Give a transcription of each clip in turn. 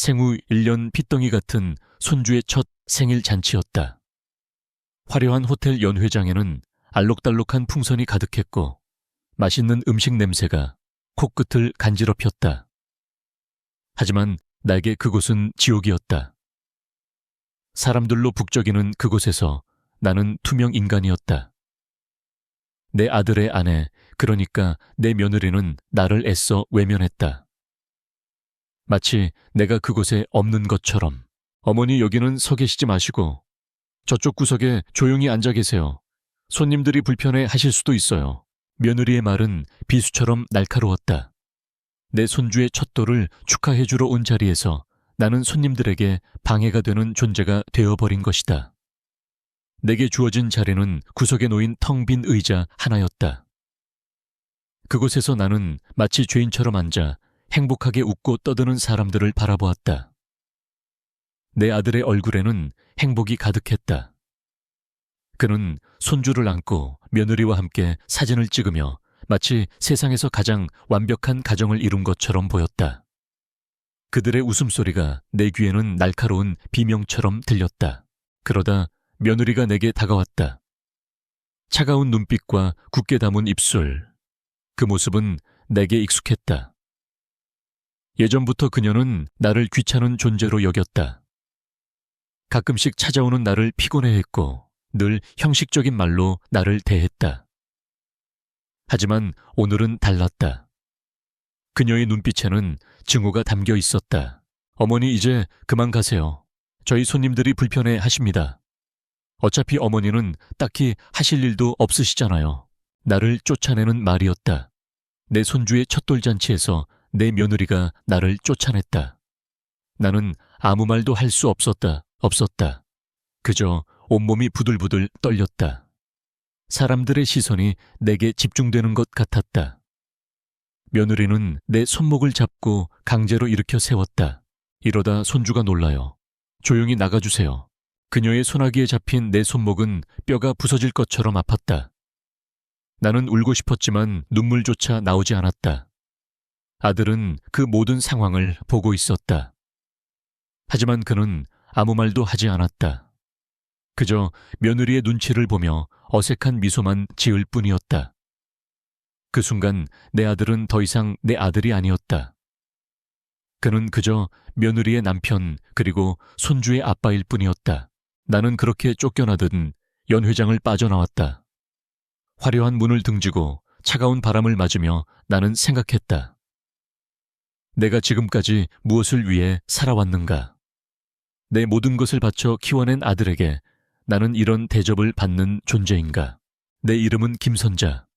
생후 1년 핏덩이 같은 손주의 첫 생일 잔치였다. 화려한 호텔 연회장에는 알록달록한 풍선이 가득했고 맛있는 음식 냄새가 코끝을 간지럽혔다. 하지만 나에게 그곳은 지옥이었다. 사람들로 북적이는 그곳에서 나는 투명 인간이었다. 내 아들의 아내, 그러니까 내 며느리는 나를 애써 외면했다. 마치 내가 그곳에 없는 것처럼. 어머니, 여기는 서 계시지 마시고 저쪽 구석에 조용히 앉아 계세요. 손님들이 불편해 하실 수도 있어요. 며느리의 말은 비수처럼 날카로웠다. 내 손주의 첫돌을 축하해주러 온 자리에서 나는 손님들에게 방해가 되는 존재가 되어버린 것이다. 내게 주어진 자리는 구석에 놓인 텅 빈 의자 하나였다. 그곳에서 나는 마치 죄인처럼 앉아 행복하게 웃고 떠드는 사람들을 바라보았다. 내 아들의 얼굴에는 행복이 가득했다. 그는 손주를 안고 며느리와 함께 사진을 찍으며 마치 세상에서 가장 완벽한 가정을 이룬 것처럼 보였다. 그들의 웃음소리가 내 귀에는 날카로운 비명처럼 들렸다. 그러다 며느리가 내게 다가왔다. 차가운 눈빛과 굳게 담은 입술. 그 모습은 내게 익숙했다. 예전부터 그녀는 나를 귀찮은 존재로 여겼다. 가끔씩 찾아오는 나를 피곤해했고 늘 형식적인 말로 나를 대했다. 하지만 오늘은 달랐다. 그녀의 눈빛에는 증오가 담겨 있었다. 어머니, 이제 그만 가세요. 저희 손님들이 불편해 하십니다. 어차피 어머니는 딱히 하실 일도 없으시잖아요. 나를 쫓아내는 말이었다. 내 손주의 첫돌잔치에서 내 며느리가 나를 쫓아냈다. 나는 아무 말도 할 수 없었다. 그저 온몸이 부들부들 떨렸다. 사람들의 시선이 내게 집중되는 것 같았다. 며느리는 내 손목을 잡고 강제로 일으켜 세웠다. 이러다 손주가 놀라요. 조용히 나가주세요. 그녀의 소나기에 잡힌 내 손목은 뼈가 부서질 것처럼 아팠다. 나는 울고 싶었지만 눈물조차 나오지 않았다. 아들은 그 모든 상황을 보고 있었다. 하지만 그는 아무 말도 하지 않았다. 그저 며느리의 눈치를 보며 어색한 미소만 지을 뿐이었다. 그 순간 내 아들은 더 이상 내 아들이 아니었다. 그는 그저 며느리의 남편 그리고 손주의 아빠일 뿐이었다. 나는 그렇게 쫓겨나듯 연회장을 빠져나왔다. 화려한 문을 등지고 차가운 바람을 맞으며 나는 생각했다. 내가 지금까지 무엇을 위해 살아왔는가? 내 모든 것을 바쳐 키워낸 아들에게 나는 이런 대접을 받는 존재인가? 내 이름은 김선자.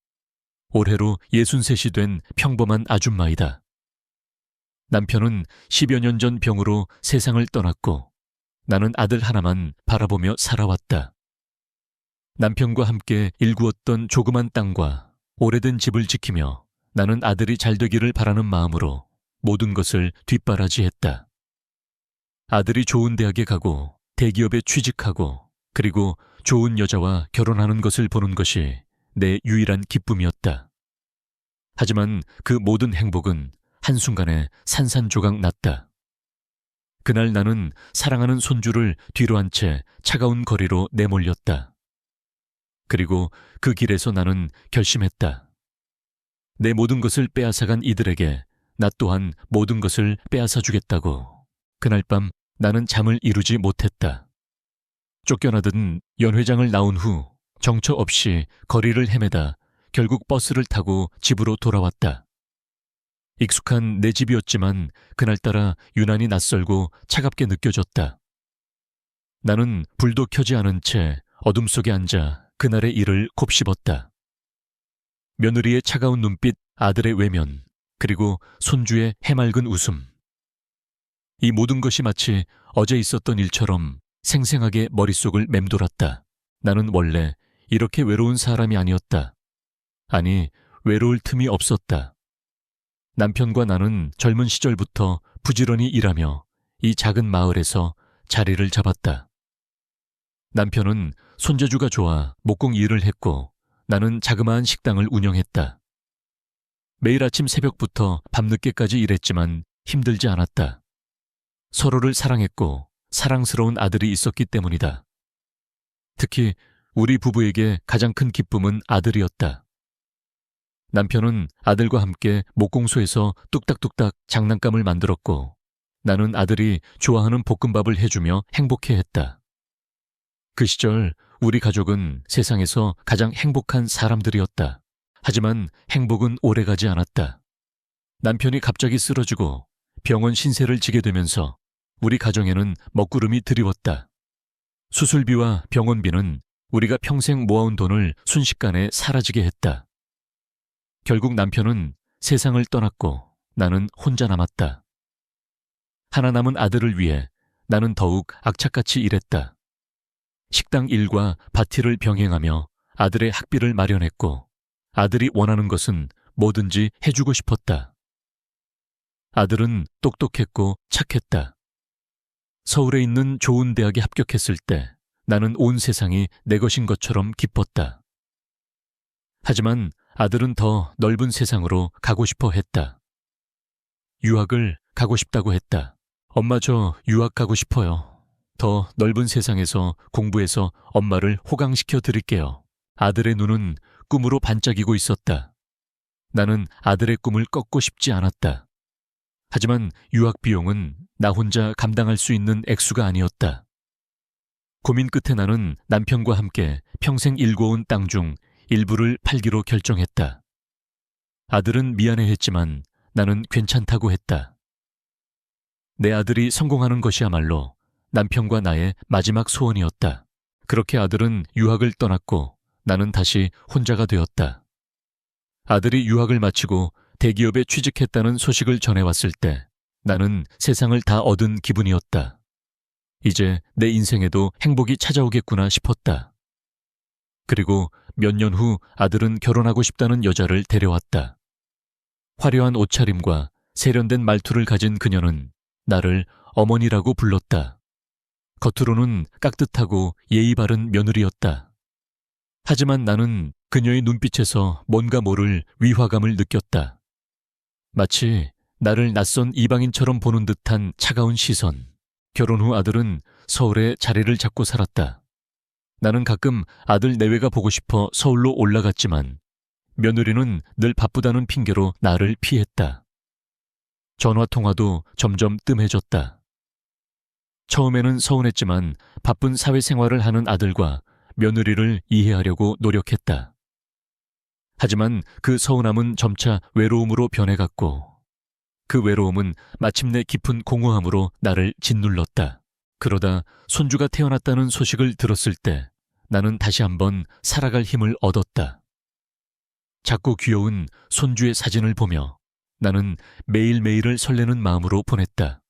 올해로 63이 된 평범한 아줌마이다. 남편은 10여 년 전 병으로 세상을 떠났고 나는 아들 하나만 바라보며 살아왔다. 남편과 함께 일구었던 조그만 땅과 오래된 집을 지키며 나는 아들이 잘 되기를 바라는 마음으로 모든 것을 뒷바라지했다. 아들이 좋은 대학에 가고 대기업에 취직하고 그리고 좋은 여자와 결혼하는 것을 보는 것이 내 유일한 기쁨이었다. 하지만 그 모든 행복은 한순간에 산산조각 났다. 그날 나는 사랑하는 손주를 뒤로 한 채 차가운 거리로 내몰렸다. 그리고 그 길에서 나는 결심했다. 내 모든 것을 빼앗아간 이들에게 나 또한 모든 것을 빼앗아 주겠다고. 그날 밤 나는 잠을 이루지 못했다. 쫓겨나듯 연회장을 나온 후 정처 없이 거리를 헤매다 결국 버스를 타고 집으로 돌아왔다. 익숙한 내 집이었지만 그날따라 유난히 낯설고 차갑게 느껴졌다. 나는 불도 켜지 않은 채 어둠 속에 앉아 그날의 일을 곱씹었다. 며느리의 차가운 눈빛, 아들의 외면, 그리고 손주의 해맑은 웃음. 이 모든 것이 마치 어제 있었던 일처럼 생생하게 머릿속을 맴돌았다. 나는 원래 이렇게 외로운 사람이 아니었다. 아니, 외로울 틈이 없었다. 남편과 나는 젊은 시절부터 부지런히 일하며 이 작은 마을에서 자리를 잡았다. 남편은 손재주가 좋아 목공 일을 했고 나는 자그마한 식당을 운영했다. 매일 아침 새벽부터 밤늦게까지 일했지만 힘들지 않았다. 서로를 사랑했고 사랑스러운 아들이 있었기 때문이다. 특히 우리 부부에게 가장 큰 기쁨은 아들이었다. 남편은 아들과 함께 목공소에서 뚝딱뚝딱 장난감을 만들었고 나는 아들이 좋아하는 볶음밥을 해주며 행복해했다. 그 시절 우리 가족은 세상에서 가장 행복한 사람들이었다. 하지만 행복은 오래가지 않았다. 남편이 갑자기 쓰러지고 병원 신세를 지게 되면서 우리 가정에는 먹구름이 드리웠다. 수술비와 병원비는 우리가 평생 모아온 돈을 순식간에 사라지게 했다. 결국 남편은 세상을 떠났고 나는 혼자 남았다. 하나 남은 아들을 위해 나는 더욱 악착같이 일했다. 식당 일과 밭일을 병행하며 아들의 학비를 마련했고 아들이 원하는 것은 뭐든지 해주고 싶었다. 아들은 똑똑했고 착했다. 서울에 있는 좋은 대학에 합격했을 때 나는 온 세상이 내 것인 것처럼 기뻤다. 하지만 아들은 더 넓은 세상으로 가고 싶어 했다. 유학을 가고 싶다고 했다. 엄마, 저 유학 가고 싶어요. 더 넓은 세상에서 공부해서 엄마를 호강시켜 드릴게요. 아들의 눈은 꿈으로 반짝이고 있었다. 나는 아들의 꿈을 꺾고 싶지 않았다. 하지만 유학 비용은 나 혼자 감당할 수 있는 액수가 아니었다. 고민 끝에 나는 남편과 함께 평생 일궈온 땅 중 일부를 팔기로 결정했다. 아들은 미안해했지만 나는 괜찮다고 했다. 내 아들이 성공하는 것이야말로 남편과 나의 마지막 소원이었다. 그렇게 아들은 유학을 떠났고 나는 다시 혼자가 되었다. 아들이 유학을 마치고 대기업에 취직했다는 소식을 전해왔을 때 나는 세상을 다 얻은 기분이었다. 이제 내 인생에도 행복이 찾아오겠구나 싶었다. 그리고 몇 년 후 아들은 결혼하고 싶다는 여자를 데려왔다. 화려한 옷차림과 세련된 말투를 가진 그녀는 나를 어머니라고 불렀다. 겉으로는 깍듯하고 예의 바른 며느리였다. 하지만 나는 그녀의 눈빛에서 뭔가 모를 위화감을 느꼈다. 마치 나를 낯선 이방인처럼 보는 듯한 차가운 시선. 결혼 후 아들은 서울에 자리를 잡고 살았다. 나는 가끔 아들 내외가 보고 싶어 서울로 올라갔지만 며느리는 늘 바쁘다는 핑계로 나를 피했다. 전화통화도 점점 뜸해졌다. 처음에는 서운했지만 바쁜 사회생활을 하는 아들과 며느리를 이해하려고 노력했다. 하지만 그 서운함은 점차 외로움으로 변해갔고 그 외로움은 마침내 깊은 공허함으로 나를 짓눌렀다. 그러다 손주가 태어났다는 소식을 들었을 때 나는 다시 한번 살아갈 힘을 얻었다. 작고 귀여운 손주의 사진을 보며 나는 매일매일을 설레는 마음으로 보냈다.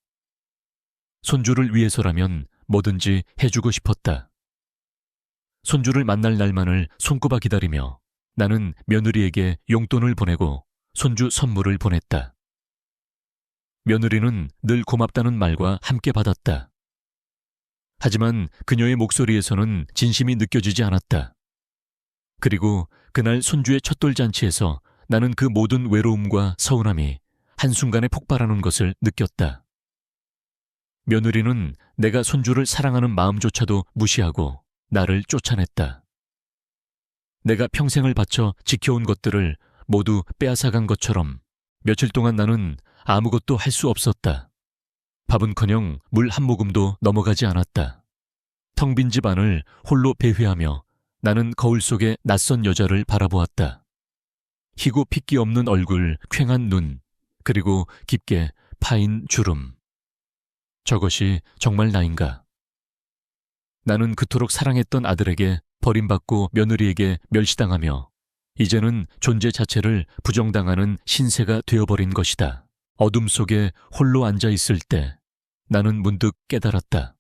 손주를 위해서라면 뭐든지 해주고 싶었다. 손주를 만날 날만을 손꼽아 기다리며 나는 며느리에게 용돈을 보내고 손주 선물을 보냈다. 며느리는 늘 고맙다는 말과 함께 받았다. 하지만 그녀의 목소리에서는 진심이 느껴지지 않았다. 그리고 그날 손주의 첫돌잔치에서 나는 그 모든 외로움과 서운함이 한순간에 폭발하는 것을 느꼈다. 며느리는 내가 손주를 사랑하는 마음조차도 무시하고 나를 쫓아냈다. 내가 평생을 바쳐 지켜온 것들을 모두 빼앗아간 것처럼 며칠 동안 나는 아무것도 할 수 없었다. 밥은커녕 물 한 모금도 넘어가지 않았다. 텅 빈 집 안을 홀로 배회하며 나는 거울 속에 낯선 여자를 바라보았다. 희고 핏기 없는 얼굴, 퀭한 눈, 그리고 깊게 파인 주름. 저것이 정말 나인가? 나는 그토록 사랑했던 아들에게 버림받고 며느리에게 멸시당하며 이제는 존재 자체를 부정당하는 신세가 되어버린 것이다. 어둠 속에 홀로 앉아 있을 때 나는 문득 깨달았다.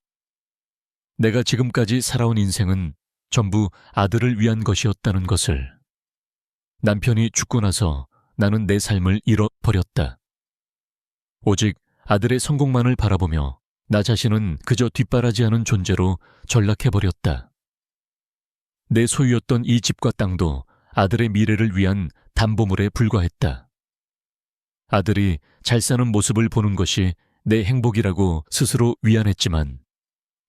내가 지금까지 살아온 인생은 전부 아들을 위한 것이었다는 것을. 남편이 죽고 나서 나는 내 삶을 잃어버렸다. 오직 아들의 성공만을 바라보며 나 자신은 그저 뒷바라지하는 존재로 전락해버렸다. 내 소유였던 이 집과 땅도 아들의 미래를 위한 담보물에 불과했다. 아들이 잘 사는 모습을 보는 것이 내 행복이라고 스스로 위안했지만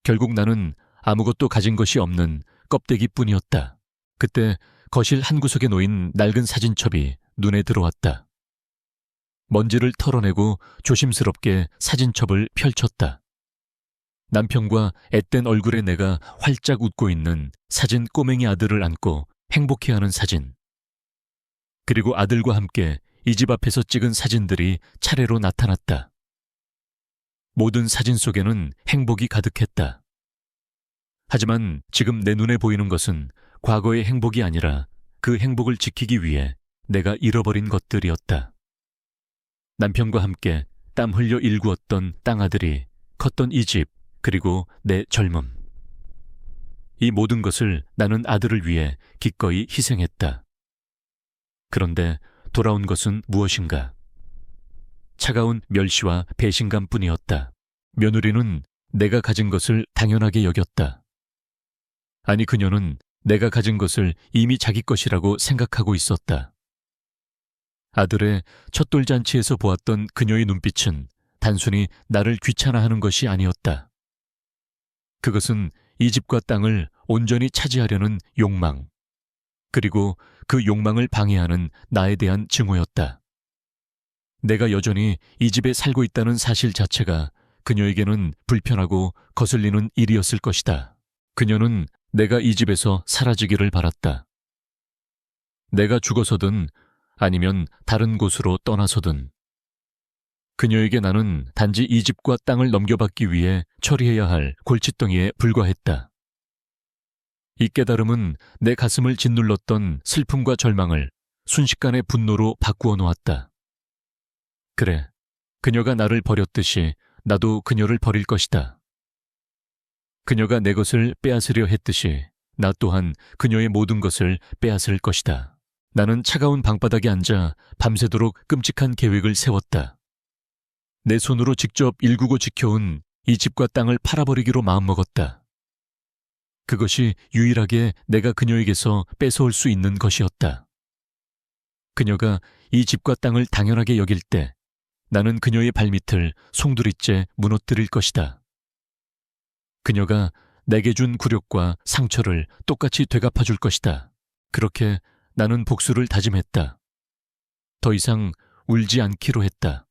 결국 나는 아무것도 가진 것이 없는 껍데기뿐이었다. 그때 거실 한 구석에 놓인 낡은 사진첩이 눈에 들어왔다. 먼지를 털어내고 조심스럽게 사진첩을 펼쳤다. 남편과 앳된 얼굴의 내가 활짝 웃고 있는 사진 꼬맹이 아들을 안고 행복해하는 사진. 그리고 아들과 함께 이 집 앞에서 찍은 사진들이 차례로 나타났다. 모든 사진 속에는 행복이 가득했다. 하지만 지금 내 눈에 보이는 것은 과거의 행복이 아니라 그 행복을 지키기 위해 내가 잃어버린 것들이었다. 남편과 함께 땀 흘려 일구었던 땅아들이, 컸던 이 집, 그리고 내 젊음. 이 모든 것을 나는 아들을 위해 기꺼이 희생했다. 그런데 돌아온 것은 무엇인가? 차가운 멸시와 배신감뿐이었다. 며느리는 내가 가진 것을 당연하게 여겼다. 아니, 그녀는 내가 가진 것을 이미 자기 것이라고 생각하고 있었다. 아들의 첫돌잔치에서 보았던 그녀의 눈빛은 단순히 나를 귀찮아하는 것이 아니었다. 그것은 이 집과 땅을 온전히 차지하려는 욕망, 그리고 그 욕망을 방해하는 나에 대한 증오였다. 내가 여전히 이 집에 살고 있다는 사실 자체가 그녀에게는 불편하고 거슬리는 일이었을 것이다. 그녀는 내가 이 집에서 사라지기를 바랐다. 내가 죽어서든 아니면 다른 곳으로 떠나서든. 그녀에게 나는 단지 이 집과 땅을 넘겨받기 위해 처리해야 할 골칫덩이에 불과했다. 이 깨달음은 내 가슴을 짓눌렀던 슬픔과 절망을 순식간에 분노로 바꾸어 놓았다. 그래, 그녀가 나를 버렸듯이 나도 그녀를 버릴 것이다. 그녀가 내 것을 빼앗으려 했듯이 나 또한 그녀의 모든 것을 빼앗을 것이다. 나는 차가운 방바닥에 앉아 밤새도록 끔찍한 계획을 세웠다. 내 손으로 직접 일구고 지켜온 이 집과 땅을 팔아버리기로 마음먹었다. 그것이 유일하게 내가 그녀에게서 뺏어올 수 있는 것이었다. 그녀가 이 집과 땅을 당연하게 여길 때 나는 그녀의 발밑을 송두리째 무너뜨릴 것이다. 그녀가 내게 준 굴욕과 상처를 똑같이 되갚아줄 것이다. 그렇게 나는 복수를 다짐했다. 더 이상 울지 않기로 했다.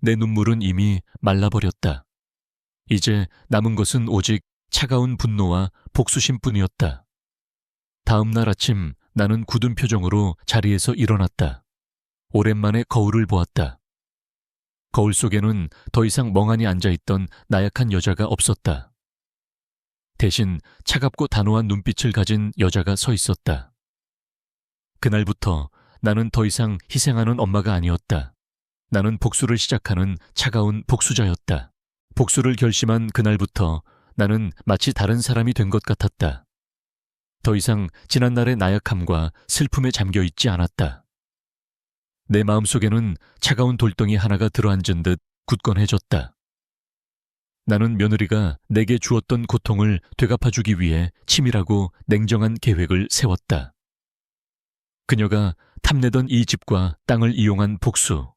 내 눈물은 이미 말라버렸다. 이제 남은 것은 오직 차가운 분노와 복수심뿐이었다. 다음 날 아침 나는 굳은 표정으로 자리에서 일어났다. 오랜만에 거울을 보았다. 거울 속에는 더 이상 멍하니 앉아있던 나약한 여자가 없었다. 대신 차갑고 단호한 눈빛을 가진 여자가 서 있었다. 그날부터 나는 더 이상 희생하는 엄마가 아니었다. 나는 복수를 시작하는 차가운 복수자였다. 복수를 결심한 그날부터 나는 마치 다른 사람이 된 것 같았다. 더 이상 지난날의 나약함과 슬픔에 잠겨 있지 않았다. 내 마음속에는 차가운 돌덩이 하나가 들어앉은 듯 굳건해졌다. 나는 며느리가 내게 주었던 고통을 되갚아주기 위해 치밀하고 냉정한 계획을 세웠다. 그녀가 탐내던 이 집과 땅을 이용한 복수.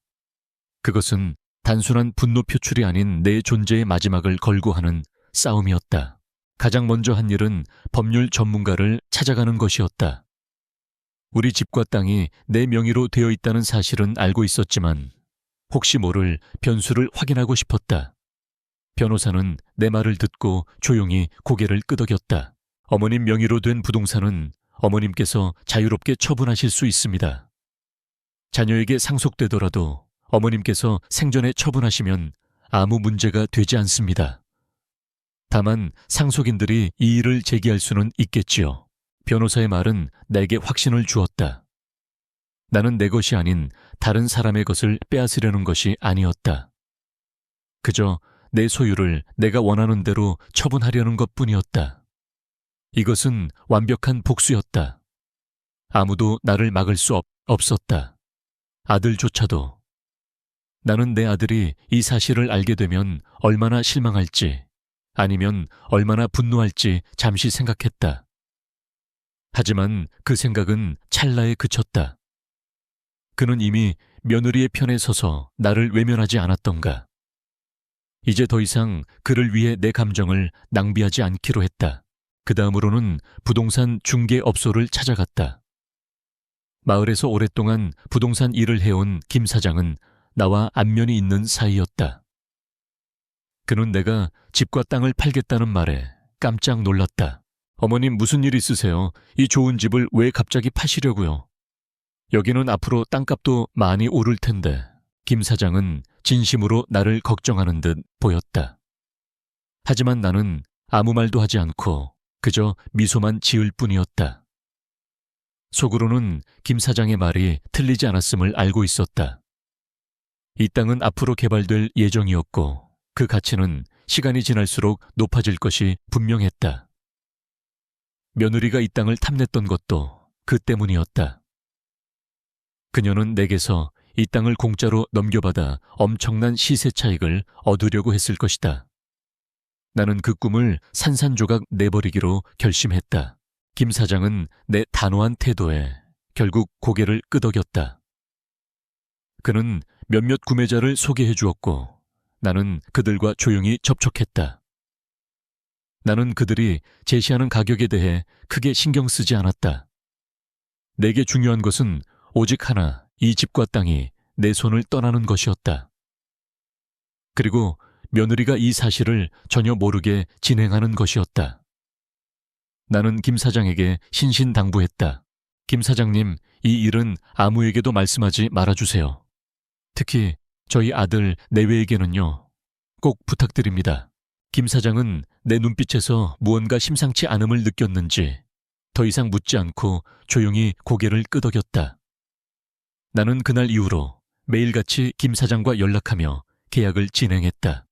그것은 단순한 분노 표출이 아닌 내 존재의 마지막을 걸고 하는 싸움이었다. 가장 먼저 한 일은 법률 전문가를 찾아가는 것이었다. 우리 집과 땅이 내 명의로 되어 있다는 사실은 알고 있었지만 혹시 모를 변수를 확인하고 싶었다. 변호사는 내 말을 듣고 조용히 고개를 끄덕였다. 어머님 명의로 된 부동산은 어머님께서 자유롭게 처분하실 수 있습니다. 자녀에게 상속되더라도 어머님께서 생전에 처분하시면 아무 문제가 되지 않습니다. 다만 상속인들이 이 일을 제기할 수는 있겠지요. 변호사의 말은 내게 확신을 주었다. 나는 내 것이 아닌 다른 사람의 것을 빼앗으려는 것이 아니었다. 그저 내 소유를 내가 원하는 대로 처분하려는 것뿐이었다. 이것은 완벽한 복수였다. 아무도 나를 막을 수 없었다. 아들조차도. 나는 내 아들이 이 사실을 알게 되면 얼마나 실망할지, 아니면 얼마나 분노할지 잠시 생각했다. 하지만 그 생각은 찰나에 그쳤다. 그는 이미 며느리의 편에 서서 나를 외면하지 않았던가. 이제 더 이상 그를 위해 내 감정을 낭비하지 않기로 했다. 그 다음으로는 부동산 중개업소를 찾아갔다. 마을에서 오랫동안 부동산 일을 해온 김 사장은 나와 안면이 있는 사이였다. 그는 내가 집과 땅을 팔겠다는 말에 깜짝 놀랐다. 어머님 무슨 일 있으세요? 이 좋은 집을 왜 갑자기 파시려고요? 여기는 앞으로 땅값도 많이 오를 텐데. 김 사장은 진심으로 나를 걱정하는 듯 보였다. 하지만 나는 아무 말도 하지 않고 그저 미소만 지을 뿐이었다. 속으로는 김 사장의 말이 틀리지 않았음을 알고 있었다. 이 땅은 앞으로 개발될 예정이었고 그 가치는 시간이 지날수록 높아질 것이 분명했다. 며느리가 이 땅을 탐냈던 것도 그 때문이었다. 그녀는 내게서 이 땅을 공짜로 넘겨받아 엄청난 시세 차익을 얻으려고 했을 것이다. 나는 그 꿈을 산산조각 내버리기로 결심했다. 김 사장은 내 단호한 태도에 결국 고개를 끄덕였다. 그는 몇몇 구매자를 소개해 주었고 나는 그들과 조용히 접촉했다. 나는 그들이 제시하는 가격에 대해 크게 신경 쓰지 않았다. 내게 중요한 것은 오직 하나, 이 집과 땅이 내 손을 떠나는 것이었다. 그리고 며느리가 이 사실을 전혀 모르게 진행하는 것이었다. 나는 김 사장에게 신신당부했다. 김 사장님, 이 일은 아무에게도 말씀하지 말아주세요. 특히 저희 아들 내외에게는요. 꼭 부탁드립니다. 김 사장은 내 눈빛에서 무언가 심상치 않음을 느꼈는지 더 이상 묻지 않고 조용히 고개를 끄덕였다. 나는 그날 이후로 매일같이 김 사장과 연락하며 계약을 진행했다.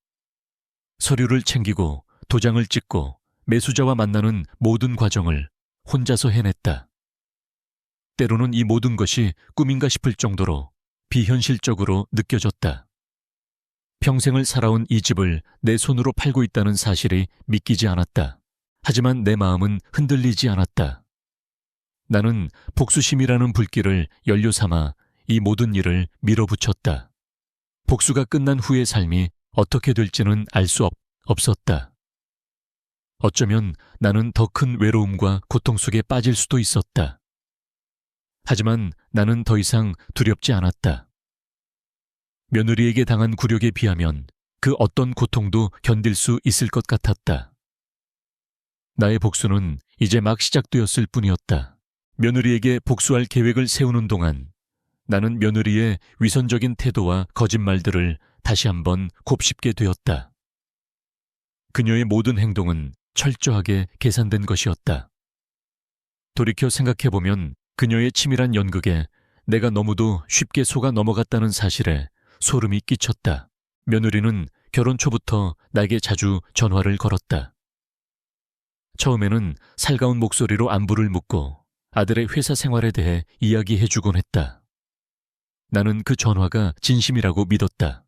서류를 챙기고 도장을 찍고 매수자와 만나는 모든 과정을 혼자서 해냈다. 때로는 이 모든 것이 꿈인가 싶을 정도로 비현실적으로 느껴졌다. 평생을 살아온 이 집을 내 손으로 팔고 있다는 사실이 믿기지 않았다. 하지만 내 마음은 흔들리지 않았다. 나는 복수심이라는 불길을 연료 삼아 이 모든 일을 밀어붙였다. 복수가 끝난 후의 삶이 어떻게 될지는 알 수 없었다. 어쩌면 나는 더 큰 외로움과 고통 속에 빠질 수도 있었다. 하지만 나는 더 이상 두렵지 않았다. 며느리에게 당한 굴욕에 비하면 그 어떤 고통도 견딜 수 있을 것 같았다. 나의 복수는 이제 막 시작되었을 뿐이었다. 며느리에게 복수할 계획을 세우는 동안 나는 며느리의 위선적인 태도와 거짓말들을 다시 한번 곱씹게 되었다. 그녀의 모든 행동은 철저하게 계산된 것이었다. 돌이켜 생각해보면 그녀의 치밀한 연극에 내가 너무도 쉽게 속아 넘어갔다는 사실에 소름이 끼쳤다. 며느리는 결혼 초부터 나에게 자주 전화를 걸었다. 처음에는 살가운 목소리로 안부를 묻고 아들의 회사 생활에 대해 이야기해주곤 했다. 나는 그 전화가 진심이라고 믿었다.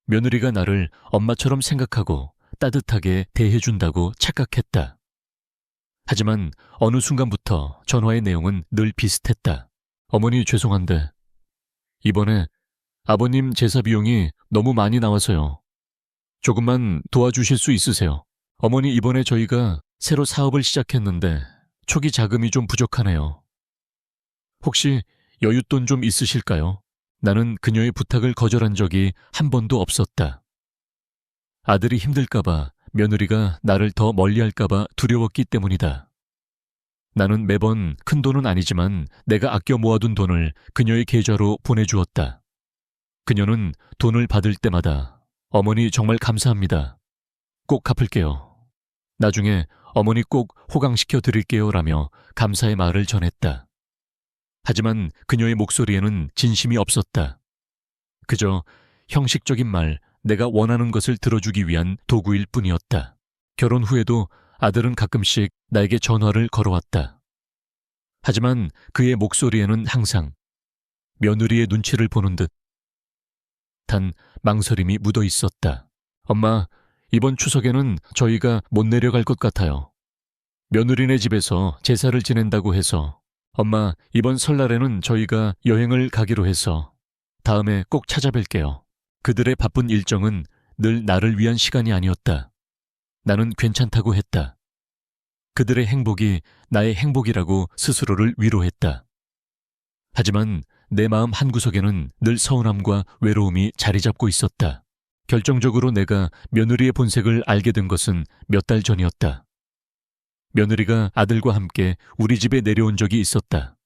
며느리가 나를 엄마처럼 생각하고 따뜻하게 대해준다고 착각했다. 하지만 어느 순간부터 전화의 내용은 늘 비슷했다. 어머니 죄송한데 이번에 아버님 제사 비용이 너무 많이 나와서요. 조금만 도와주실 수 있으세요? 어머니 이번에 저희가 새로 사업을 시작했는데 초기 자금이 좀 부족하네요. 혹시 여윳돈 좀 있으실까요? 나는 그녀의 부탁을 거절한 적이 한 번도 없었다. 아들이 힘들까봐 며느리가 나를 더 멀리할까봐 두려웠기 때문이다. 나는 매번 큰 돈은 아니지만 내가 아껴 모아둔 돈을 그녀의 계좌로 보내주었다. 그녀는 돈을 받을 때마다 어머니 정말 감사합니다. 꼭 갚을게요. 나중에 어머니 꼭 호강시켜 드릴게요 라며 감사의 말을 전했다. 하지만 그녀의 목소리에는 진심이 없었다. 그저 형식적인 말, 내가 원하는 것을 들어주기 위한 도구일 뿐이었다. 결혼 후에도 아들은 가끔씩 나에게 전화를 걸어왔다. 하지만 그의 목소리에는 항상 며느리의 눈치를 보는 듯한 망설임이 묻어 있었다. 엄마, 이번 추석에는 저희가 못 내려갈 것 같아요. 며느리네 집에서 제사를 지낸다고 해서 엄마, 이번 설날에는 저희가 여행을 가기로 해서 다음에 꼭 찾아뵐게요. 그들의 바쁜 일정은 늘 나를 위한 시간이 아니었다. 나는 괜찮다고 했다. 그들의 행복이 나의 행복이라고 스스로를 위로했다. 하지만 내 마음 한구석에는 늘 서운함과 외로움이 자리 잡고 있었다. 결정적으로 내가 며느리의 본색을 알게 된 것은 몇 달 전이었다. 며느리가 아들과 함께 우리 집에 내려온 적이 있었다.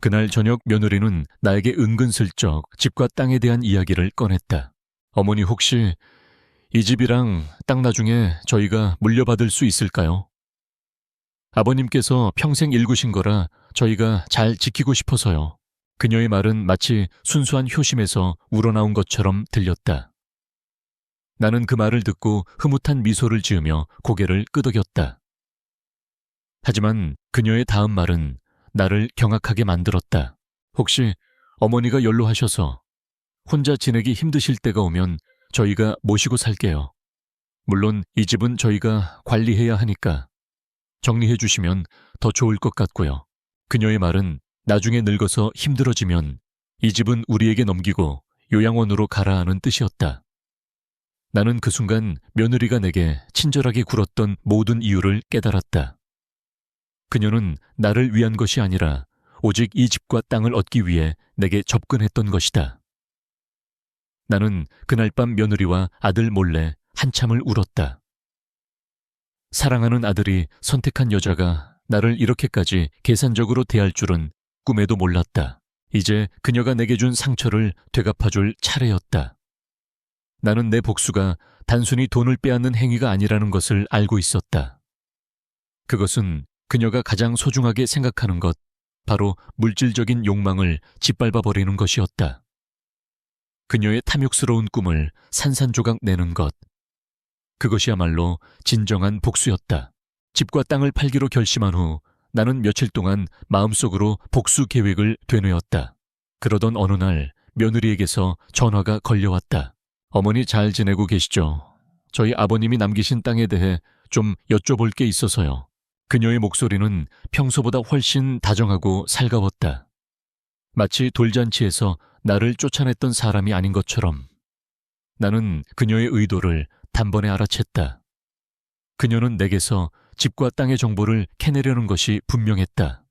그날 저녁 며느리는 나에게 은근슬쩍 집과 땅에 대한 이야기를 꺼냈다. 어머니 혹시 이 집이랑 땅 나중에 저희가 물려받을 수 있을까요? 아버님께서 평생 일구신 거라 저희가 잘 지키고 싶어서요. 그녀의 말은 마치 순수한 효심에서 우러나온 것처럼 들렸다. 나는 그 말을 듣고 흐뭇한 미소를 지으며 고개를 끄덕였다. 하지만 그녀의 다음 말은 나를 경악하게 만들었다. 혹시 어머니가 연로하셔서 혼자 지내기 힘드실 때가 오면 저희가 모시고 살게요. 물론 이 집은 저희가 관리해야 하니까 정리해 주시면 더 좋을 것 같고요. 그녀의 말은 나중에 늙어서 힘들어지면 이 집은 우리에게 넘기고 요양원으로 가라 하는 뜻이었다. 나는 그 순간 며느리가 내게 친절하게 굴었던 모든 이유를 깨달았다. 그녀는 나를 위한 것이 아니라 오직 이 집과 땅을 얻기 위해 내게 접근했던 것이다. 나는 그날 밤 며느리와 아들 몰래 한참을 울었다. 사랑하는 아들이 선택한 여자가 나를 이렇게까지 계산적으로 대할 줄은 꿈에도 몰랐다. 이제 그녀가 내게 준 상처를 되갚아줄 차례였다. 나는 내 복수가 단순히 돈을 빼앗는 행위가 아니라는 것을 알고 있었다. 그것은 그녀가 가장 소중하게 생각하는 것, 바로 물질적인 욕망을 짓밟아버리는 것이었다. 그녀의 탐욕스러운 꿈을 산산조각 내는 것, 그것이야말로 진정한 복수였다. 집과 땅을 팔기로 결심한 후 나는 며칠 동안 마음속으로 복수 계획을 되뇌었다. 그러던 어느 날 며느리에게서 전화가 걸려왔다. 어머니 잘 지내고 계시죠? 저희 아버님이 남기신 땅에 대해 좀 여쭤볼 게 있어서요. 그녀의 목소리는 평소보다 훨씬 다정하고 살가웠다. 마치 돌잔치에서 나를 쫓아냈던 사람이 아닌 것처럼. 나는 그녀의 의도를 단번에 알아챘다. 그녀는 내게서 집과 땅의 정보를 캐내려는 것이 분명했다.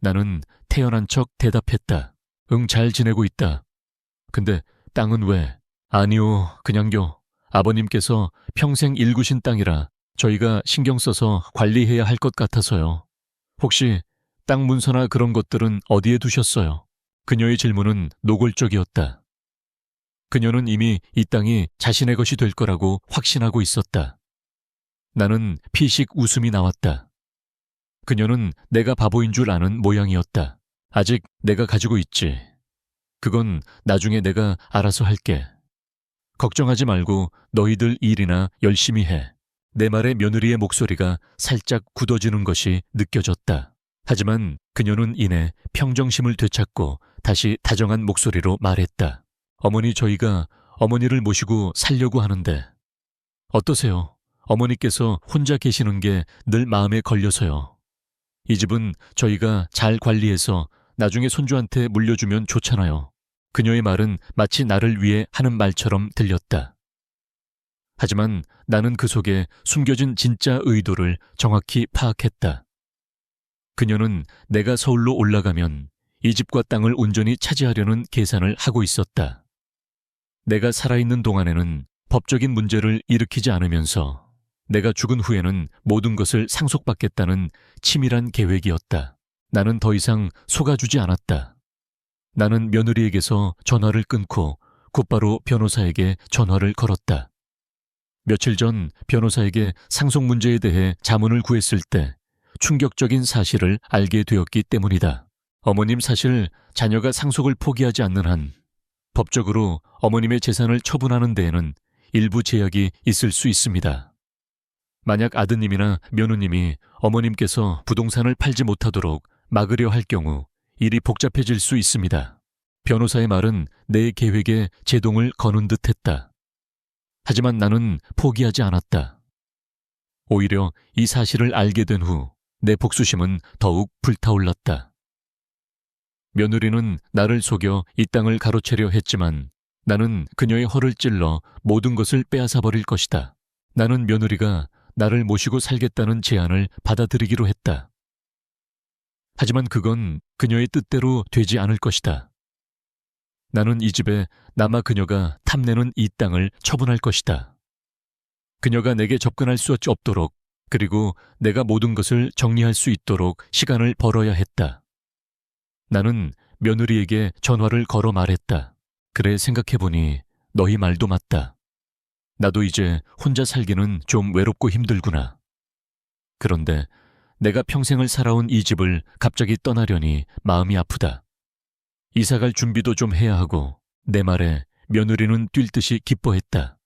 나는 태연한 척 대답했다. 응, 잘 지내고 있다. 근데 땅은 왜? 아니요, 그냥요. 아버님께서 평생 일구신 땅이라 저희가 신경 써서 관리해야 할 것 같아서요. 혹시 땅 문서나 그런 것들은 어디에 두셨어요? 그녀의 질문은 노골적이었다. 그녀는 이미 이 땅이 자신의 것이 될 거라고 확신하고 있었다. 나는 피식 웃음이 나왔다. 그녀는 내가 바보인 줄 아는 모양이었다. 아직 내가 가지고 있지. 그건 나중에 내가 알아서 할게. 걱정하지 말고 너희들 일이나 열심히 해. 내 말에 며느리의 목소리가 살짝 굳어지는 것이 느껴졌다. 하지만 그녀는 이내 평정심을 되찾고 다시 다정한 목소리로 말했다. 어머니, 저희가 어머니를 모시고 살려고 하는데 어떠세요? 어머니께서 혼자 계시는 게 늘 마음에 걸려서요. 이 집은 저희가 잘 관리해서 나중에 손주한테 물려주면 좋잖아요. 그녀의 말은 마치 나를 위해 하는 말처럼 들렸다. 하지만 나는 그 속에 숨겨진 진짜 의도를 정확히 파악했다. 그녀는 내가 서울로 올라가면 이 집과 땅을 온전히 차지하려는 계산을 하고 있었다. 내가 살아있는 동안에는 법적인 문제를 일으키지 않으면서 내가 죽은 후에는 모든 것을 상속받겠다는 치밀한 계획이었다. 나는 더 이상 속아주지 않았다. 나는 며느리에게서 전화를 끊고 곧바로 변호사에게 전화를 걸었다. 며칠 전 변호사에게 상속 문제에 대해 자문을 구했을 때 충격적인 사실을 알게 되었기 때문이다. 어머님, 사실 자녀가 상속을 포기하지 않는 한 법적으로 어머님의 재산을 처분하는 데에는 일부 제약이 있을 수 있습니다. 만약 아드님이나 며느님이 어머님께서 부동산을 팔지 못하도록 막으려 할 경우 일이 복잡해질 수 있습니다. 변호사의 말은 내 계획에 제동을 거는 듯했다. 하지만 나는 포기하지 않았다. 오히려 이 사실을 알게 된 후 내 복수심은 더욱 불타올랐다. 며느리는 나를 속여 이 땅을 가로채려 했지만 나는 그녀의 허를 찔러 모든 것을 빼앗아 버릴 것이다. 나는 며느리가 나를 모시고 살겠다는 제안을 받아들이기로 했다. 하지만 그건 그녀의 뜻대로 되지 않을 것이다. 나는 이 집에 남아 그녀가 탐내는 이 땅을 처분할 것이다. 그녀가 내게 접근할 수 없도록, 그리고 내가 모든 것을 정리할 수 있도록 시간을 벌어야 했다. 나는 며느리에게 전화를 걸어 말했다. 그래, 생각해보니 너희 말도 맞다. 나도 이제 혼자 살기는 좀 외롭고 힘들구나. 그런데 내가 평생을 살아온 이 집을 갑자기 떠나려니 마음이 아프다. 이사갈 준비도 좀 해야 하고, 내 말에 며느리는 뛸 듯이 기뻐했다.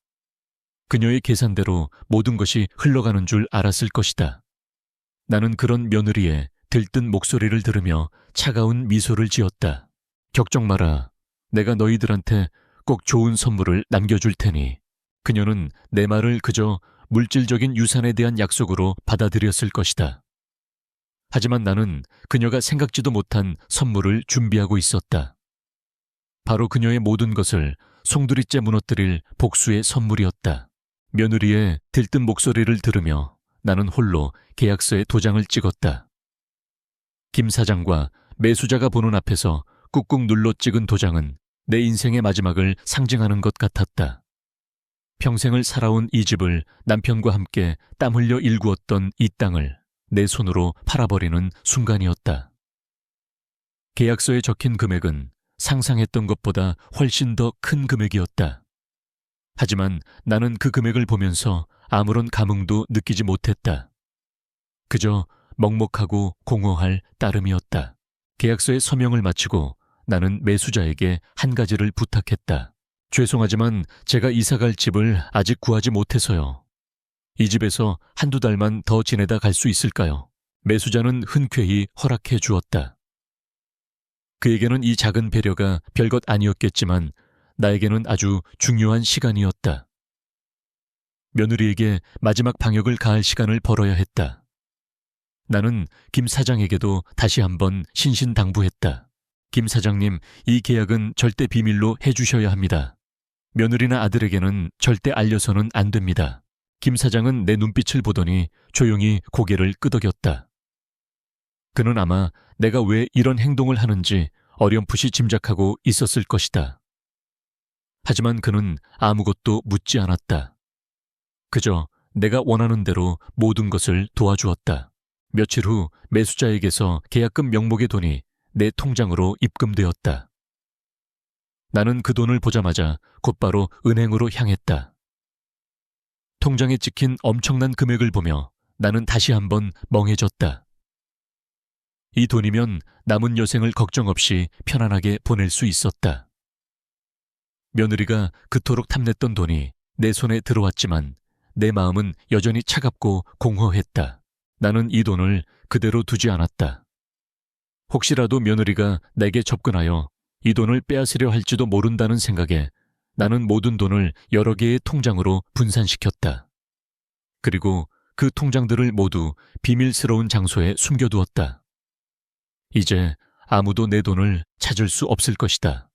그녀의 계산대로 모든 것이 흘러가는 줄 알았을 것이다. 나는 그런 며느리의 들뜬 목소리를 들으며 차가운 미소를 지었다. 걱정 마라. 내가 너희들한테 꼭 좋은 선물을 남겨줄 테니. 그녀는 내 말을 그저 물질적인 유산에 대한 약속으로 받아들였을 것이다. 하지만 나는 그녀가 생각지도 못한 선물을 준비하고 있었다. 바로 그녀의 모든 것을 송두리째 무너뜨릴 복수의 선물이었다. 며느리의 들뜬 목소리를 들으며 나는 홀로 계약서에 도장을 찍었다. 김 사장과 매수자가 보는 앞에서 꾹꾹 눌러 찍은 도장은 내 인생의 마지막을 상징하는 것 같았다. 평생을 살아온 이 집을 남편과 함께 땀 흘려 일구었던 이 땅을 내 손으로 팔아버리는 순간이었다. 계약서에 적힌 금액은 상상했던 것보다 훨씬 더 큰 금액이었다. 하지만 나는 그 금액을 보면서 아무런 감흥도 느끼지 못했다. 그저 먹먹하고 공허할 따름이었다. 계약서에 서명을 마치고 나는 매수자에게 한 가지를 부탁했다. 죄송하지만 제가 이사갈 집을 아직 구하지 못해서요. 이 집에서 한두 달만 더 지내다 갈 수 있을까요? 매수자는 흔쾌히 허락해 주었다. 그에게는 이 작은 배려가 별것 아니었겠지만 나에게는 아주 중요한 시간이었다. 며느리에게 마지막 방역을 가할 시간을 벌어야 했다. 나는 김 사장에게도 다시 한번 신신당부했다. 김 사장님, 이 계약은 절대 비밀로 해주셔야 합니다. 며느리나 아들에게는 절대 알려서는 안 됩니다. 김 사장은 내 눈빛을 보더니 조용히 고개를 끄덕였다. 그는 아마 내가 왜 이런 행동을 하는지 어렴풋이 짐작하고 있었을 것이다. 하지만 그는 아무것도 묻지 않았다. 그저 내가 원하는 대로 모든 것을 도와주었다. 며칠 후 매수자에게서 계약금 명목의 돈이 내 통장으로 입금되었다. 나는 그 돈을 보자마자 곧바로 은행으로 향했다. 통장에 찍힌 엄청난 금액을 보며 나는 다시 한번 멍해졌다. 이 돈이면 남은 여생을 걱정 없이 편안하게 보낼 수 있었다. 며느리가 그토록 탐냈던 돈이 내 손에 들어왔지만 내 마음은 여전히 차갑고 공허했다. 나는 이 돈을 그대로 두지 않았다. 혹시라도 며느리가 내게 접근하여 이 돈을 빼앗으려 할지도 모른다는 생각에 나는 모든 돈을 여러 개의 통장으로 분산시켰다. 그리고 그 통장들을 모두 비밀스러운 장소에 숨겨두었다. 이제 아무도 내 돈을 찾을 수 없을 것이다.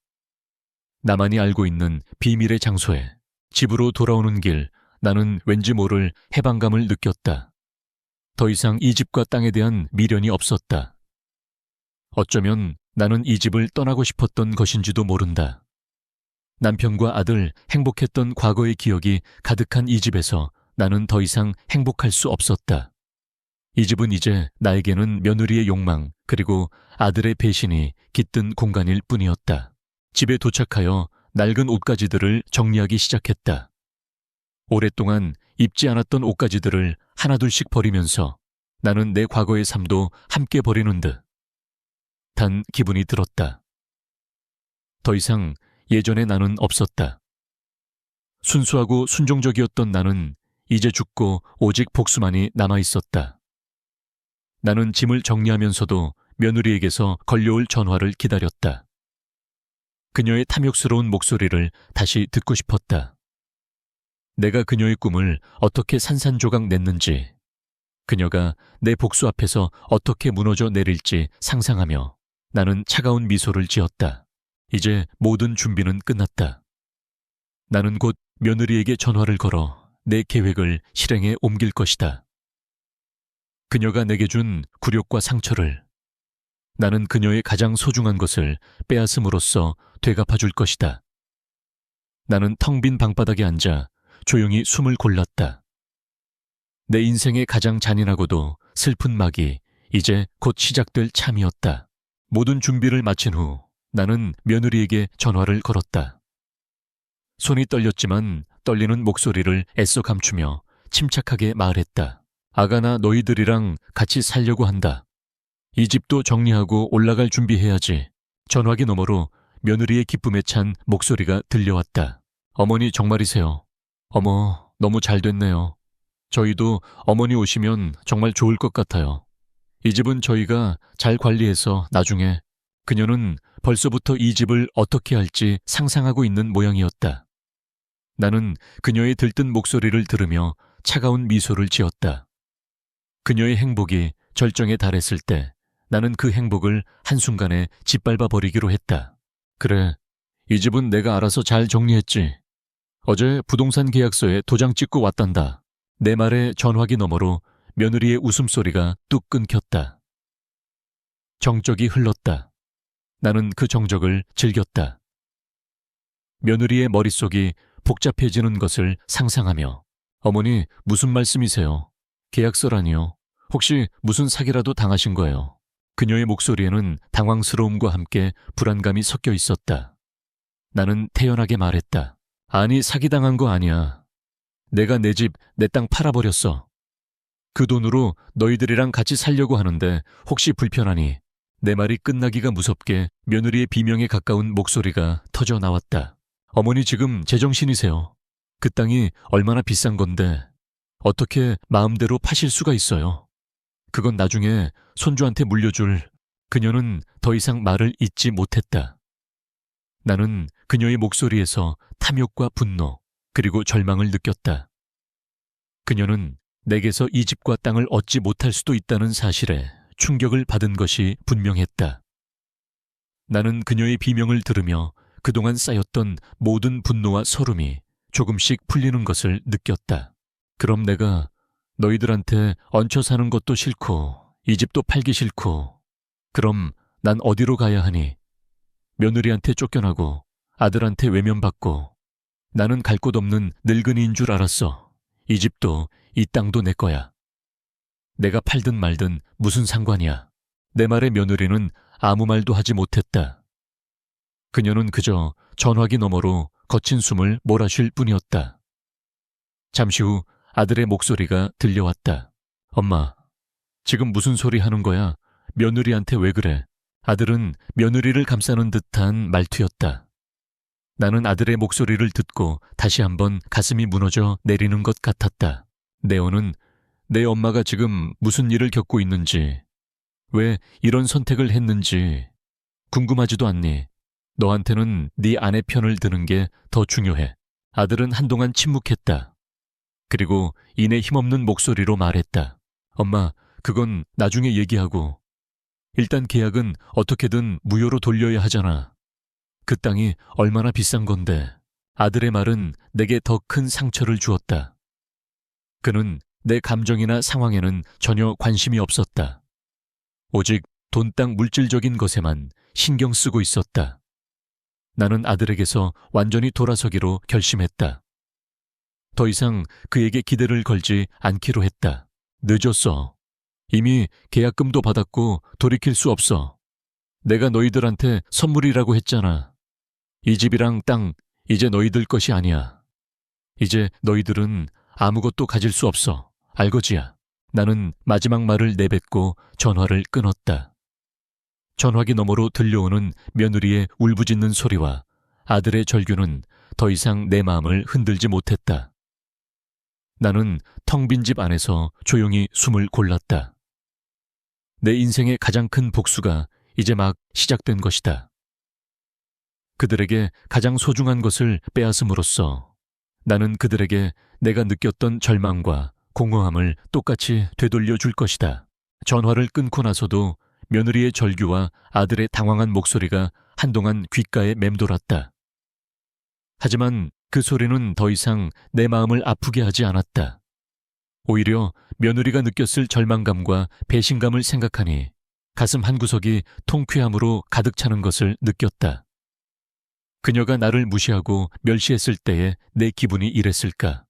나만이 알고 있는 비밀의 장소에 집으로 돌아오는 길, 나는 왠지 모를 해방감을 느꼈다. 더 이상 이 집과 땅에 대한 미련이 없었다. 어쩌면 나는 이 집을 떠나고 싶었던 것인지도 모른다. 남편과 아들 행복했던 과거의 기억이 가득한 이 집에서 나는 더 이상 행복할 수 없었다. 이 집은 이제 나에게는 며느리의 욕망 그리고 아들의 배신이 깃든 공간일 뿐이었다. 집에 도착하여 낡은 옷가지들을 정리하기 시작했다. 오랫동안 입지 않았던 옷가지들을 하나둘씩 버리면서 나는 내 과거의 삶도 함께 버리는 듯 단 기분이 들었다. 더 이상 예전의 나는 없었다. 순수하고 순종적이었던 나는 이제 죽고 오직 복수만이 남아있었다. 나는 짐을 정리하면서도 며느리에게서 걸려올 전화를 기다렸다. 그녀의 탐욕스러운 목소리를 다시 듣고 싶었다. 내가 그녀의 꿈을 어떻게 산산조각 냈는지, 그녀가 내 복수 앞에서 어떻게 무너져 내릴지 상상하며 나는 차가운 미소를 지었다. 이제 모든 준비는 끝났다. 나는 곧 며느리에게 전화를 걸어 내 계획을 실행에 옮길 것이다. 그녀가 내게 준 굴욕과 상처를 나는 그녀의 가장 소중한 것을 빼앗음으로써 되갚아 줄 것이다. 나는 텅 빈 방바닥에 앉아 조용히 숨을 골랐다. 내 인생의 가장 잔인하고도 슬픈 막이 이제 곧 시작될 참이었다. 모든 준비를 마친 후 나는 며느리에게 전화를 걸었다. 손이 떨렸지만 떨리는 목소리를 애써 감추며 침착하게 말했다. 아가나 너희들이랑 같이 살려고 한다. 이 집도 정리하고 올라갈 준비해야지. 전화기 너머로 며느리의 기쁨에 찬 목소리가 들려왔다. 어머니 정말이세요. 어머, 너무 잘 됐네요. 저희도 어머니 오시면 정말 좋을 것 같아요. 이 집은 저희가 잘 관리해서 나중에 그녀는 벌써부터 이 집을 어떻게 할지 상상하고 있는 모양이었다. 나는 그녀의 들뜬 목소리를 들으며 차가운 미소를 지었다. 그녀의 행복이 절정에 달했을 때 나는 그 행복을 한순간에 짓밟아 버리기로 했다. 그래, 이 집은 내가 알아서 잘 정리했지. 어제 부동산 계약서에 도장 찍고 왔단다. 내 말에 전화기 너머로 며느리의 웃음소리가 뚝 끊겼다. 정적이 흘렀다. 나는 그 정적을 즐겼다. 며느리의 머릿속이 복잡해지는 것을 상상하며 어머니 무슨 말씀이세요? 계약서라니요? 혹시 무슨 사기라도 당하신 거예요? 그녀의 목소리에는 당황스러움과 함께 불안감이 섞여 있었다. 나는 태연하게 말했다. 아니, 사기당한 거 아니야. 내가 내 집, 내 땅 팔아버렸어. 그 돈으로 너희들이랑 같이 살려고 하는데 혹시 불편하니? 내 말이 끝나기가 무섭게 며느리의 비명에 가까운 목소리가 터져 나왔다. 어머니 지금 제정신이세요. 그 땅이 얼마나 비싼 건데 어떻게 마음대로 파실 수가 있어요. 그건 나중에 손주한테 물려줄. 그녀는 더 이상 말을 잇지 못했다. 나는 그녀의 목소리에서 탐욕과 분노 그리고 절망을 느꼈다. 그녀는 내게서 이 집과 땅을 얻지 못할 수도 있다는 사실에 충격을 받은 것이 분명했다. 나는 그녀의 비명을 들으며 그동안 쌓였던 모든 분노와 서름이 조금씩 풀리는 것을 느꼈다. 그럼 내가 너희들한테 얹혀 사는 것도 싫고 이 집도 팔기 싫고 그럼 난 어디로 가야 하니? 며느리한테 쫓겨나고 아들한테 외면받고 나는 갈 곳 없는 늙은이인 줄 알았어. 이 집도 이 땅도 내 거야. 내가 팔든 말든 무슨 상관이야. 내 말에 며느리는 아무 말도 하지 못했다. 그녀는 그저 전화기 너머로 거친 숨을 몰아쉴 뿐이었다. 잠시 후 아들의 목소리가 들려왔다. 엄마, 지금 무슨 소리 하는 거야? 며느리한테 왜 그래? 아들은 며느리를 감싸는 듯한 말투였다. 나는 아들의 목소리를 듣고 다시 한번 가슴이 무너져 내리는 것 같았다. 네오는 내 엄마가 지금 무슨 일을 겪고 있는지, 왜 이런 선택을 했는지 궁금하지도 않니? 너한테는 네 아내 편을 드는 게 더 중요해. 아들은 한동안 침묵했다. 그리고 이내 힘없는 목소리로 말했다. 엄마, 그건 나중에 얘기하고 일단 계약은 어떻게든 무효로 돌려야 하잖아. 그 땅이 얼마나 비싼 건데. 아들의 말은 내게 더 큰 상처를 주었다. 그는 내 감정이나 상황에는 전혀 관심이 없었다. 오직 돈, 땅, 물질적인 것에만 신경 쓰고 있었다. 나는 아들에게서 완전히 돌아서기로 결심했다. 더 이상 그에게 기대를 걸지 않기로 했다. 늦었어. 이미 계약금도 받았고 돌이킬 수 없어. 내가 너희들한테 선물이라고 했잖아. 이 집이랑 땅 이제 너희들 것이 아니야. 이제 너희들은 아무것도 가질 수 없어. 알거지야. 나는 마지막 말을 내뱉고 전화를 끊었다. 전화기 너머로 들려오는 며느리의 울부짖는 소리와 아들의 절규는 더 이상 내 마음을 흔들지 못했다. 나는 텅 빈 집 안에서 조용히 숨을 골랐다. 내 인생의 가장 큰 복수가 이제 막 시작된 것이다. 그들에게 가장 소중한 것을 빼앗음으로써 나는 그들에게 내가 느꼈던 절망과 공허함을 똑같이 되돌려 줄 것이다. 전화를 끊고 나서도 며느리의 절규와 아들의 당황한 목소리가 한동안 귓가에 맴돌았다. 하지만 그 소리는 더 이상 내 마음을 아프게 하지 않았다. 오히려 며느리가 느꼈을 절망감과 배신감을 생각하니 가슴 한구석이 통쾌함으로 가득 차는 것을 느꼈다. 그녀가 나를 무시하고 멸시했을 때에 내 기분이 이랬을까?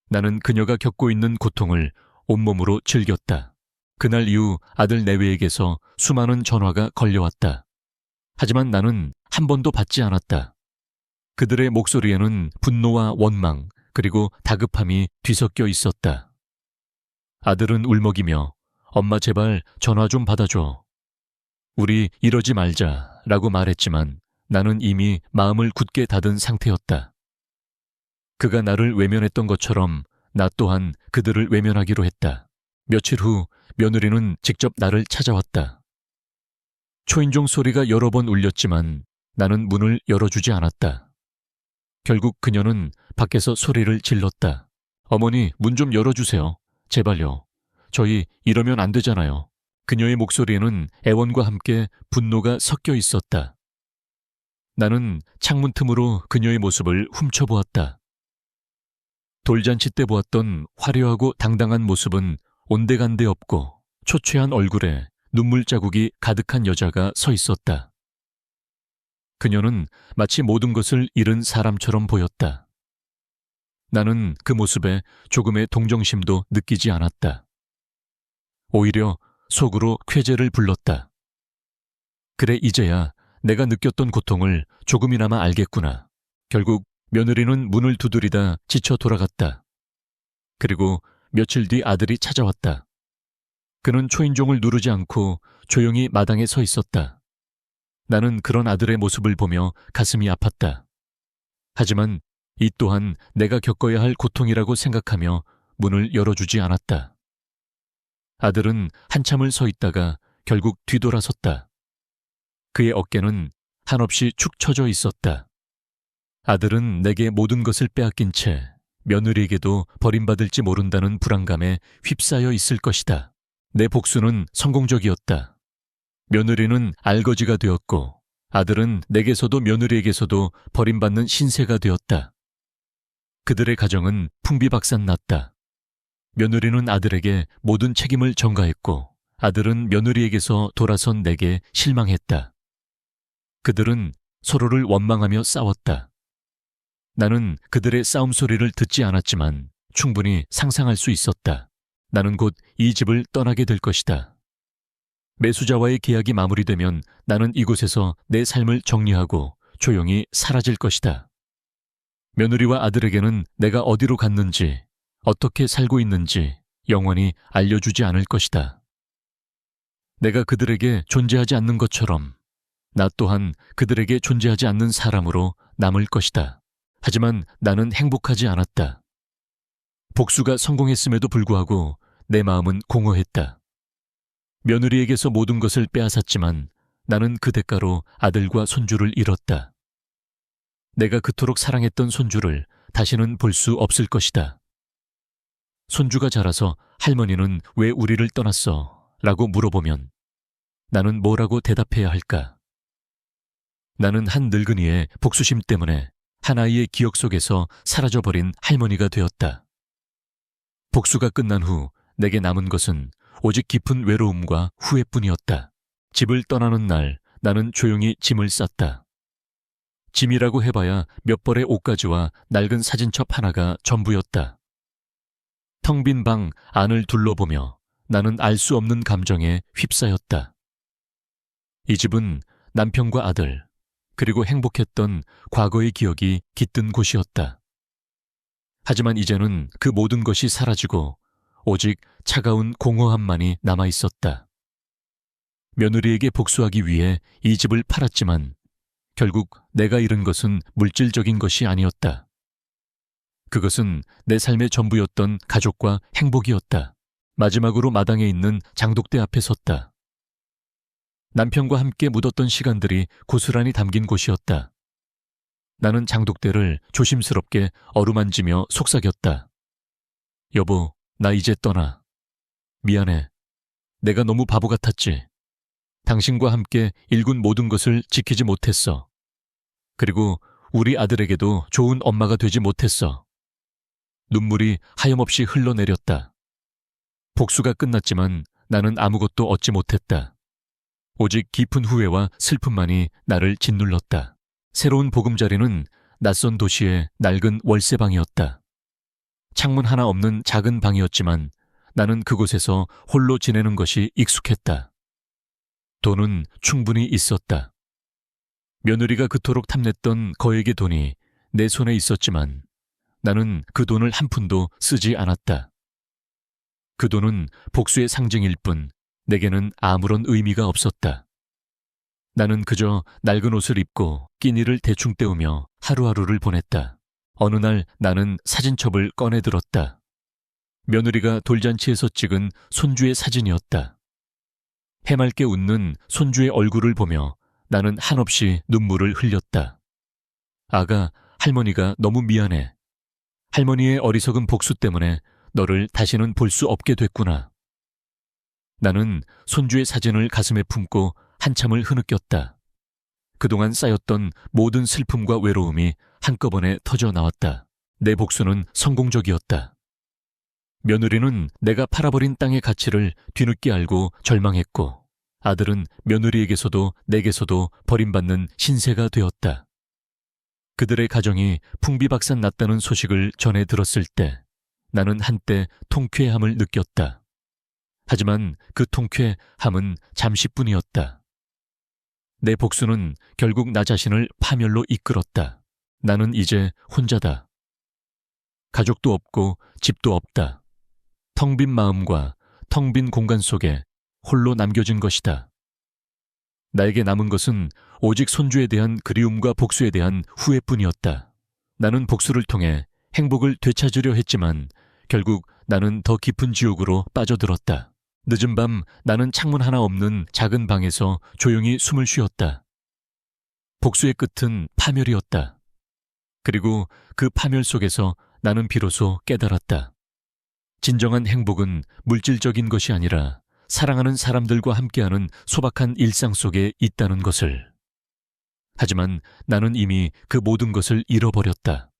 나는 그녀가 겪고 있는 고통을 온몸으로 즐겼다. 그날 이후 아들 내외에게서 수많은 전화가 걸려왔다. 하지만 나는 한 번도 받지 않았다. 그들의 목소리에는 분노와 원망, 그리고 다급함이 뒤섞여 있었다. 아들은 울먹이며 엄마 제발 전화 좀 받아줘. 우리 이러지 말자 라고 말했지만 나는 이미 마음을 굳게 닫은 상태였다. 그가 나를 외면했던 것처럼 나 또한 그들을 외면하기로 했다. 며칠 후 며느리는 직접 나를 찾아왔다. 초인종 소리가 여러 번 울렸지만 나는 문을 열어주지 않았다. 결국 그녀는 밖에서 소리를 질렀다. 어머니, 문 좀 열어주세요. 제발요. 저희 이러면 안 되잖아요. 그녀의 목소리에는 애원과 함께 분노가 섞여 있었다. 나는 창문 틈으로 그녀의 모습을 훔쳐보았다. 돌잔치 때 보았던 화려하고 당당한 모습은 온데간데 없고 초췌한 얼굴에 눈물 자국이 가득한 여자가 서 있었다. 그녀는 마치 모든 것을 잃은 사람처럼 보였다. 나는 그 모습에 조금의 동정심도 느끼지 않았다. 오히려 속으로 쾌재를 불렀다. 그래, 이제야 내가 느꼈던 고통을 조금이나마 알겠구나. 결국 며느리는 문을 두드리다 지쳐 돌아갔다. 그리고 며칠 뒤 아들이 찾아왔다. 그는 초인종을 누르지 않고 조용히 마당에 서 있었다. 나는 그런 아들의 모습을 보며 가슴이 아팠다. 하지만 이 또한 내가 겪어야 할 고통이라고 생각하며 문을 열어주지 않았다. 아들은 한참을 서 있다가 결국 뒤돌아섰다. 그의 어깨는 한없이 축 처져 있었다. 아들은 내게 모든 것을 빼앗긴 채 며느리에게도 버림받을지 모른다는 불안감에 휩싸여 있을 것이다. 내 복수는 성공적이었다. 며느리는 알거지가 되었고 아들은 내게서도 며느리에게서도 버림받는 신세가 되었다. 그들의 가정은 풍비박산 났다. 며느리는 아들에게 모든 책임을 전가했고 아들은 며느리에게서 돌아선 내게 실망했다. 그들은 서로를 원망하며 싸웠다. 나는 그들의 싸움 소리를 듣지 않았지만 충분히 상상할 수 있었다. 나는 곧 이 집을 떠나게 될 것이다. 매수자와의 계약이 마무리되면 나는 이곳에서 내 삶을 정리하고 조용히 사라질 것이다. 며느리와 아들에게는 내가 어디로 갔는지, 어떻게 살고 있는지 영원히 알려주지 않을 것이다. 내가 그들에게 존재하지 않는 것처럼 나 또한 그들에게 존재하지 않는 사람으로 남을 것이다. 하지만 나는 행복하지 않았다. 복수가 성공했음에도 불구하고 내 마음은 공허했다. 며느리에게서 모든 것을 빼앗았지만 나는 그 대가로 아들과 손주를 잃었다. 내가 그토록 사랑했던 손주를 다시는 볼 수 없을 것이다. 손주가 자라서 할머니는 왜 우리를 떠났어? 라고 물어보면 나는 뭐라고 대답해야 할까? 나는 한 늙은이의 복수심 때문에 한 아이의 기억 속에서 사라져버린 할머니가 되었다. 복수가 끝난 후 내게 남은 것은 오직 깊은 외로움과 후회뿐이었다. 집을 떠나는 날 나는 조용히 짐을 쌌다. 짐이라고 해봐야 몇 벌의 옷가지와 낡은 사진첩 하나가 전부였다. 텅 빈 방 안을 둘러보며 나는 알 수 없는 감정에 휩싸였다. 이 집은 남편과 아들, 그리고 행복했던 과거의 기억이 깃든 곳이었다. 하지만 이제는 그 모든 것이 사라지고 오직 차가운 공허함만이 남아있었다. 며느리에게 복수하기 위해 이 집을 팔았지만 결국 내가 잃은 것은 물질적인 것이 아니었다. 그것은 내 삶의 전부였던 가족과 행복이었다. 마지막으로 마당에 있는 장독대 앞에 섰다. 남편과 함께 묻었던 시간들이 고스란히 담긴 곳이었다. 나는 장독대를 조심스럽게 어루만지며 속삭였다. 여보, 나 이제 떠나. 미안해. 내가 너무 바보 같았지. 당신과 함께 일군 모든 것을 지키지 못했어. 그리고 우리 아들에게도 좋은 엄마가 되지 못했어. 눈물이 하염없이 흘러내렸다. 복수가 끝났지만 나는 아무것도 얻지 못했다. 오직 깊은 후회와 슬픔만이 나를 짓눌렀다. 새로운 보금자리는 낯선 도시의 낡은 월세방이었다. 창문 하나 없는 작은 방이었지만 나는 그곳에서 홀로 지내는 것이 익숙했다. 돈은 충분히 있었다. 며느리가 그토록 탐냈던 거액의 돈이 내 손에 있었지만 나는 그 돈을 한 푼도 쓰지 않았다. 그 돈은 복수의 상징일 뿐 내게는 아무런 의미가 없었다. 나는 그저 낡은 옷을 입고 끼니를 대충 때우며 하루하루를 보냈다. 어느 날 나는 사진첩을 꺼내 들었다. 며느리가 돌잔치에서 찍은 손주의 사진이었다. 해맑게 웃는 손주의 얼굴을 보며 나는 한없이 눈물을 흘렸다. 아가, 할머니가 너무 미안해. 할머니의 어리석은 복수 때문에 너를 다시는 볼 수 없게 됐구나. 나는 손주의 사진을 가슴에 품고 한참을 흐느꼈다. 그동안 쌓였던 모든 슬픔과 외로움이 한꺼번에 터져 나왔다. 내 복수는 성공적이었다. 며느리는 내가 팔아버린 땅의 가치를 뒤늦게 알고 절망했고, 아들은 며느리에게서도 내게서도 버림받는 신세가 되었다. 그들의 가정이 풍비박산 났다는 소식을 전해 들었을 때 나는 한때 통쾌함을 느꼈다. 하지만 그 통쾌함은 잠시뿐이었다. 내 복수는 결국 나 자신을 파멸로 이끌었다. 나는 이제 혼자다. 가족도 없고 집도 없다. 텅 빈 마음과 텅 빈 공간 속에 홀로 남겨진 것이다. 나에게 남은 것은 오직 손주에 대한 그리움과 복수에 대한 후회뿐이었다. 나는 복수를 통해 행복을 되찾으려 했지만 결국 나는 더 깊은 지옥으로 빠져들었다. 늦은 밤 나는 창문 하나 없는 작은 방에서 조용히 숨을 쉬었다. 복수의 끝은 파멸이었다. 그리고 그 파멸 속에서 나는 비로소 깨달았다. 진정한 행복은 물질적인 것이 아니라 사랑하는 사람들과 함께하는 소박한 일상 속에 있다는 것을. 하지만 나는 이미 그 모든 것을 잃어버렸다.